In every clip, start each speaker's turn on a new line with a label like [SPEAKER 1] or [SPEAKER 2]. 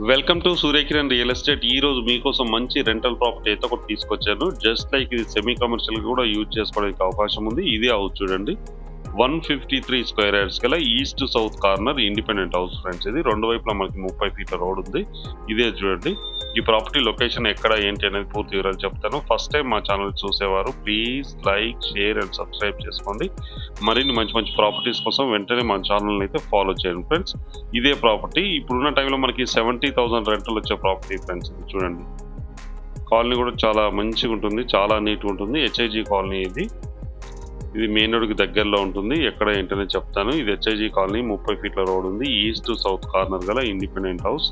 [SPEAKER 1] Welcome to Surya Kiran real estate. ఈ రోజు మీకోసం మంచి రెంటల్ ప్రాపర్టీ అయితే ఒకటి తీసుకొచ్చాను. జస్ట్ లైక్ ఇది సెమీ కమర్షియల్ కూడా యూజ్ చేసుకోవడానికి అవకాశం ఉంది. ఇదే హౌస్ చూడండి. 153 స్క్వేర్ యార్డ్స్ గల east south corner independent house friends. ఇది రెండు వైపులా మనకి 30 ఫీట్ల రోడ్ ఉంది. ఇదే చూడండి. ఈ ప్రాపర్టీ లొకేషన్ ఎక్కడ ఏంటి అనేది పూర్తి వివరాలు చెప్తాను. ఫస్ట్ టైం మా ఛానల్ చూసేవారు please like, share and subscribe చేసుకోండి. మరిన్ని మంచి మంచి ప్రాపర్టీస్ కోసం వెంటనే మా ఛానల్ అయితే ఫాలో చేయండి ఫ్రెండ్స్. ఇదే ప్రాపర్టీ ఇప్పుడున్న టైంలో మనకి 70,000 రెంటల్ వచ్చే ప్రాపర్టీ ఫ్రెండ్స్. ఇది చూడండి. కాలనీ కూడా చాలా మంచిగా ఉంటుంది, చాలా నీట్గా ఉంటుంది. హెచ్ఐజీ కాలనీ ఇది మెయిన్ రోడ్కి దగ్గరలో ఉంటుంది. ఎక్కడ ఏంటనే చెప్తాను. ఇది హెచ్ఐజీ కాలనీ, 30 ఫీట్ల రోడ్ ఉంది. ఈస్ట్ సౌత్ కార్నర్ గల ఇండిపెండెంట్ హౌస్.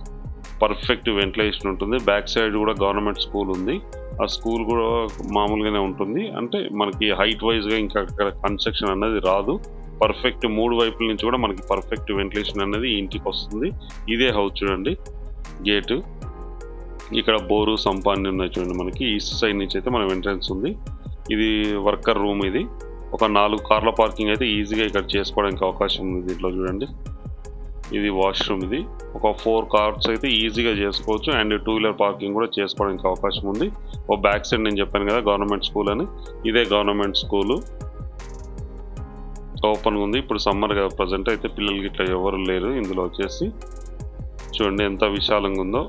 [SPEAKER 1] పర్ఫెక్ట్ వెంటిలేషన్ ఉంటుంది. బ్యాక్ సైడ్ కూడా గవర్నమెంట్ స్కూల్ ఉంది. ఆ స్కూల్ కూడా మామూలుగానే ఉంటుంది. అంటే మనకి హైట్ వైజ్గా ఇంకా అక్కడ కన్స్ట్రక్షన్ అనేది రాదు. పర్ఫెక్ట్ మూడు వైపుల నుంచి కూడా మనకి పర్ఫెక్ట్ వెంటిలేషన్ అనేది ఇంటికి వస్తుంది. ఇదే హౌస్ చూడండి. గేటు ఇక్కడ బోరు, సంపాన్ని ఉన్నాయి చూడండి. మనకి ఈస్ట్ సైడ్ నుంచి అయితే మన ఎంట్రన్స్ ఉంది. ఇది వర్కర్ రూమ్. ఇది ఒక 4 కార్ల పార్కింగ్ అయితే ఈజీగా ఇక్కడ చేసుకోవడానికి అవకాశం ఉంది. దీంట్లో చూడండి. ఇది వాష్రూమ్. ఇది ఒక 4 కార్స్ అయితే ఈజీగా చేసుకోవచ్చు. అండ్ 2 వీలర్ పార్కింగ్ కూడా చేసుకోవడానికి అవకాశం ఉంది. ఓ బ్యాక్ సైడ్ నేను చెప్పాను కదా గవర్నమెంట్ స్కూల్ అని, ఇదే గవర్నమెంట్ స్కూలు. ఓపెన్గా ఉంది. ఇప్పుడు సమ్మర్ కదా, ప్రజెంట్ అయితే పిల్లలకి ఇట్లా ఎవరు లేరు. ఇందులో వచ్చేసి చూడండి ఎంత విశాలంగా ఉందో.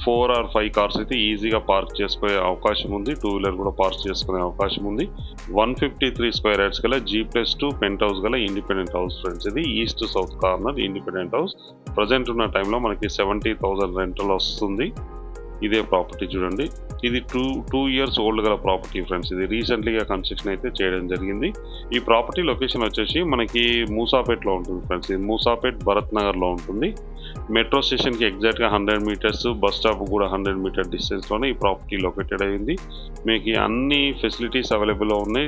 [SPEAKER 1] 4 or 5 కార్స్ అయితే ఈజీగా పార్క్ చేసుకునే అవకాశం ఉంది. 2 వీలర్ కూడా పార్క్ చేసుకునే అవకాశం ఉంది. 153 స్క్వేర్ యార్డ్స్ గల G+2 పెంట్ హౌస్ గల ఇండిపెండెంట్ హౌస్ ఫ్రెండ్స్. ఇది east south corner independent house. Present ఉన్న టైంలో మనకి 70,000 రెంటల్ వస్తుంది. ఇదే ప్రాపర్టీ చూడండి. ఇది టూ ఇయర్స్ ఓల్డ్ గల ప్రాపర్టీ ఫ్రెండ్స్. ఇది రీసెంట్లీగా కన్స్ట్రక్షన్ అయితే చేయడం జరిగింది. ఈ ప్రాపర్టీ లొకేషన్ వచ్చేసి మనకి మూసాపేట్లో ఉంటుంది ఫ్రెండ్స్. ఇది మూసాపేట్, భరత్ నగర్లో ఉంటుంది. మెట్రో స్టేషన్కి ఎగ్జాక్ట్గా 100 మీటర్స్, బస్ స్టాప్ కూడా 100 మీటర్ డిస్టెన్స్లోనే ఈ ప్రాపర్టీ లొకేటెడ్ అయింది. మీకు అన్ని ఫెసిలిటీస్ అవైలబుల్లో ఉన్నాయి.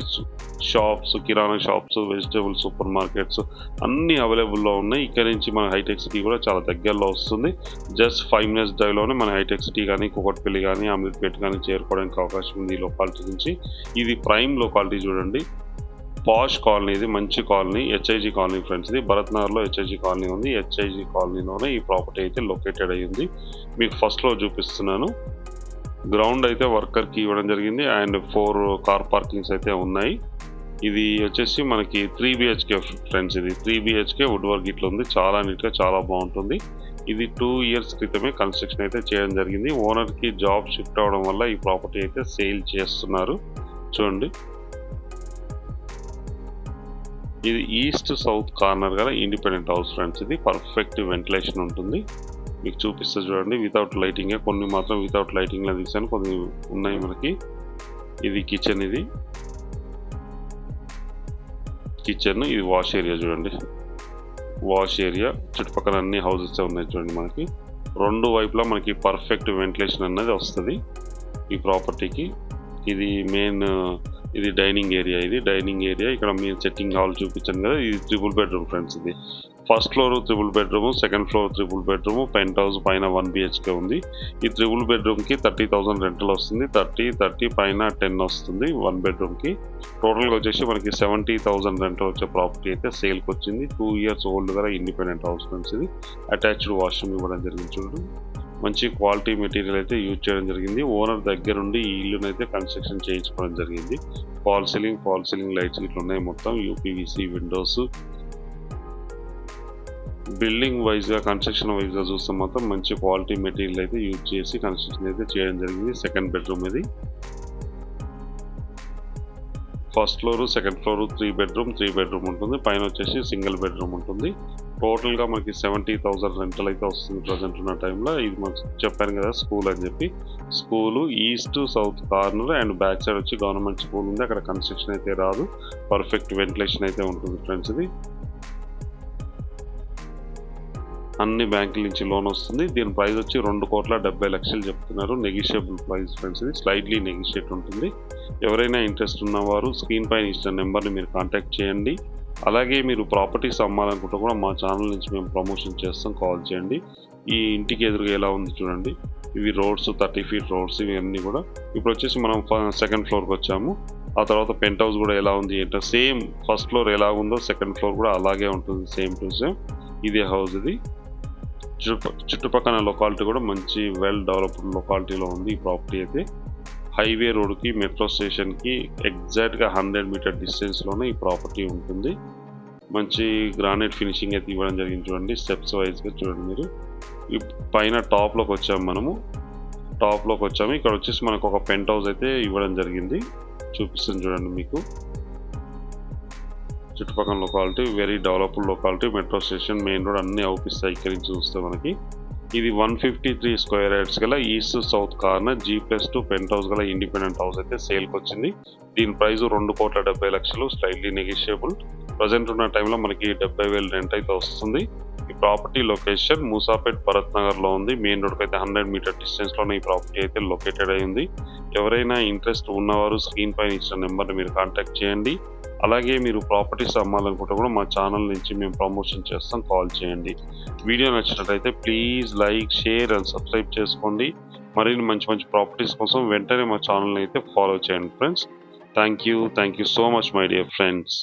[SPEAKER 1] షాప్స్, కిరాణా షాప్స్, వెజిటేబుల్ సూపర్ మార్కెట్స్ అన్నీ అవైలబుల్లో ఉన్నాయి. ఇక్కడ నుంచి మన హైటెక్ సిటీ కూడా చాలా దగ్గరలో వస్తుంది. జస్ట్ 5 మినిట్స్ డ్రైవ్లోనే మన హైటెక్ సిటీ కానీ, కూకట్పల్లి కానీ, అమీర్పేట్ కానీ చేరుకోవడానికి అవకాశం ఉంది ఈ లొకాలిటీ నుంచి. ఇది ప్రైమ్ లొకాలిటీ చూడండి. పాష్ కాలనీ, ఇది మంచి కాలనీ, హెచ్ఐజీ కాలనీ ఫ్రెండ్స్. ఇది భరత్ నగర్లో హెచ్ఐజీ కాలనీ ఉంది. హెచ్ఐజీ కాలనీలోనే ఈ ప్రాపర్టీ అయితే లొకేటెడ్ అయ్యింది. మీకు ఫస్ట్లో చూపిస్తున్నాను. గ్రౌండ్ అయితే వర్కర్కి ఇవ్వడం జరిగింది. అండ్ 4 కార్ పార్కింగ్స్ అయితే ఉన్నాయి. ఇది వచ్చేసి మనకి 3 BHK ఫ్రెండ్స్. ఇది 3 BHK వుడ్ వర్క్ ఇట్లా ఉంది. చాలా నీట్గా, చాలా బాగుంటుంది. ఇది 2 ఇయర్స్ క్రితమే కన్స్ట్రక్షన్ అయితే చేయడం జరిగింది. ఓనర్కి జాబ్ షిఫ్ట్ అవ్వడం వల్ల ఈ ప్రాపర్టీ అయితే సేల్ చేస్తున్నారు. చూడండి. ఇది ఈస్ట్ సౌత్ కార్నర్ గల ఇండిపెండెంట్ హౌస్ ఫ్రెండ్స్. ఇది పర్ఫెక్ట్ వెంటిలేషన్ ఉంటుంది. మీకు చూపిస్తే చూడండి. వితౌట్ లైటింగే, కొన్ని మాత్రం వితౌట్ లైటింగ్లో తీసాను, కొన్ని ఉన్నాయి మనకి. ఇది కిచెన్. ఇది కిచెన్, ఇది వాష్ ఏరియా చూడండి. వాష్ ఏరియా చుట్టుపక్కల అన్ని హౌసెస్ ఉన్నాయి చూడండి. మనకి రెండు వైపులా మనకి పర్ఫెక్ట్ వెంటిలేషన్ అనేది వస్తుంది ఈ ప్రాపర్టీకి. ఇది మెయిన్, ఇది డైనింగ్ ఏరియా. ఇది డైనింగ్ ఏరియా. ఇక్కడ మీరు సెట్టింగ్ హాల్ చూపించాను కదా. ఇది 3 బెడ్రూమ్ ఫ్రెండ్స్. ఇది first floor 3 bedroom, second floor 3 bedroom, penthouse పైన 1 BHK ఉంది. ఈ 3 బెడ్రూమ్కి 30,000 రెంటల్ వస్తుంది. 30 పైన 10 వస్తుంది 1 బెడ్రూమ్కి. టోటల్గా వచ్చేసి మనకి 70,000 రెంటల్ వచ్చే ప్రాపర్టీ అయితే సేల్కి వచ్చింది. 2 ఇయర్స్ ఓల్డ్ కదా ఇండిపెండెంట్ హౌస్ ఫ్రెండ్స్. ఇది అటాచ్డ్ వాష్రూమ్ ఇవ్వడం జరిగింది. చూడండి, మంచి క్వాలిటీ మెటీరియల్ అయితే యూజ్ చేయడం జరిగింది. ఓనర్ దగ్గరుండి ఈ ఇల్లును అయితే కన్స్ట్రక్షన్ చేయించుకోవడం జరిగింది. ఫాల్ సీలింగ్ లైట్స్ ఇట్లా ఉన్నాయి మొత్తం. UPVC Windows. బిల్డింగ్ వైజ్గా, కన్స్ట్రక్షన్ వైజ్గా చూస్తే మాత్రం మంచి క్వాలిటీ మెటీరియల్ అయితే యూజ్ చేసి కన్స్ట్రక్షన్ అయితే చేయడం జరిగింది. సెకండ్ బెడ్రూమ్ ఇది. First floor, second floor 3 bedroom ఉంటుంది. పైన వచ్చేసి సింగిల్ బెడ్రూమ్ ఉంటుంది. టోటల్గా మనకి 70,000 రెంటల్ అయితే వస్తుంది ప్రజెంట్ ఉన్న టైంలో. ఇది మనకు చెప్పాను కదా స్కూల్ అని చెప్పి. School east south corner and back side వచ్చి గవర్నమెంట్ స్కూల్ ఉంది. అక్కడ కన్స్ట్రక్షన్ అయితే రాదు. పర్ఫెక్ట్ వెంటిలేషన్ అయితే ఉంటుంది ఫ్రెండ్స్. ఇది అన్ని బ్యాంకుల నుంచి లోన్ వస్తుంది. దీని ప్రైస్ వచ్చి 2,70,00,000 చెప్తున్నారు. Negotiable price friends. ఇది స్లైడ్లీ నెగిషియేట్ ఉంటుంది. ఎవరైనా ఇంట్రెస్ట్ ఉన్నవారు స్క్రీన్ పైన ఇచ్చిన నెంబర్ని మీరు కాంటాక్ట్ చేయండి. అలాగే మీరు ప్రాపర్టీస్ అమ్మాలనుకుంటే కూడా మా ఛానల్ నుంచి మేము ప్రమోషన్ చేస్తాం, కాల్ చేయండి. ఈ ఇంటికి ఎదురుగా ఎలా ఉంది చూడండి. ఇవి రోడ్స్, 30 ఫీట్ రోడ్స్ ఇవన్నీ కూడా. ఇప్పుడు వచ్చేసి మనం సెకండ్ ఫ్లోర్కి వచ్చాము. ఆ తర్వాత పెంట్ హౌస్ కూడా ఎలా ఉంది అంటే సేమ్ ఫస్ట్ ఫ్లోర్ ఎలా ఉందో సెకండ్ ఫ్లోర్ కూడా అలాగే ఉంటుంది, సేమ్ టు సేమ్. ఇదే హౌస్ ఇది. చుట్టుపక్కల లొకాలిటీ కూడా మంచి వెల్ డెవలప్డ్ లొకాలిటీలో ఉంది ఈ ప్రాపర్టీ అయితే. హైవే రోడ్కి మెట్రో స్టేషన్కి ఎగ్జాక్ట్గా 100 మీటర్ డిస్టెన్స్లోనే ఈ ప్రాపర్టీ ఉంటుంది. మంచి గ్రానైట్ ఫినిషింగ్ అయితే ఇవ్వడం జరిగింది చూడండి, స్టెప్స్ వైజ్గా చూడండి మీరు. ఈ పైన టాప్లోకి వచ్చాము. ఇక్కడ వచ్చేసి మనకు ఒక పెంట్ హౌస్ అయితే ఇవ్వడం జరిగింది, చూపిస్తుంది చూడండి మీకు. చుట్టుపక్కల locality very developed locality, metro station, main road అన్నీ అవుపిస్తాయి ఇక్కడి నుంచి చూస్తే మనకి. ఇది 153 స్క్వేర్ యార్డ్స్ గల east south corner G+2 penthouse గల ఇండిపెండెంట్ హౌస్ అయితే సేల్కి వచ్చింది. దీని ప్రైస్ 2,70,00,000, స్లైట్లీ నెగిషియబుల్. ప్రజెంట్ ఉన్న టైంలో మనకి 70,000 రెంట్ అయితే వస్తుంది. ఈ ప్రాపర్టీ లొకేషన్ మూసాపేట్ భరత్ నగర్లో ఉంది. మెయిన్ రోడ్కి అయితే 100 మీటర్ డిస్టెన్స్లోనే ఈ ప్రాపర్టీ అయితే లొకేటెడ్ అయింది. ఎవరైనా ఇంట్రెస్ట్ ఉన్నవారు స్క్రీన్ పైన ఇచ్చిన నెంబర్ని మీరు కాంటాక్ట్ చేయండి. అలాగే మీరు ప్రాపర్టీస్ అమ్మాలనుకుంటే కూడా మా ఛానల్ నుంచి మేము ప్రమోషన్ చేస్తాం, కాల్ చేయండి. వీడియో నచ్చినట్లయితే please like, share and subscribe చేసుకోండి. మరిన్ని మంచి ప్రాపర్టీస్ కోసం వెంటనే మా ఛానల్ని అయితే ఫాలో చేయండి friends. Thank you so much my dear friends.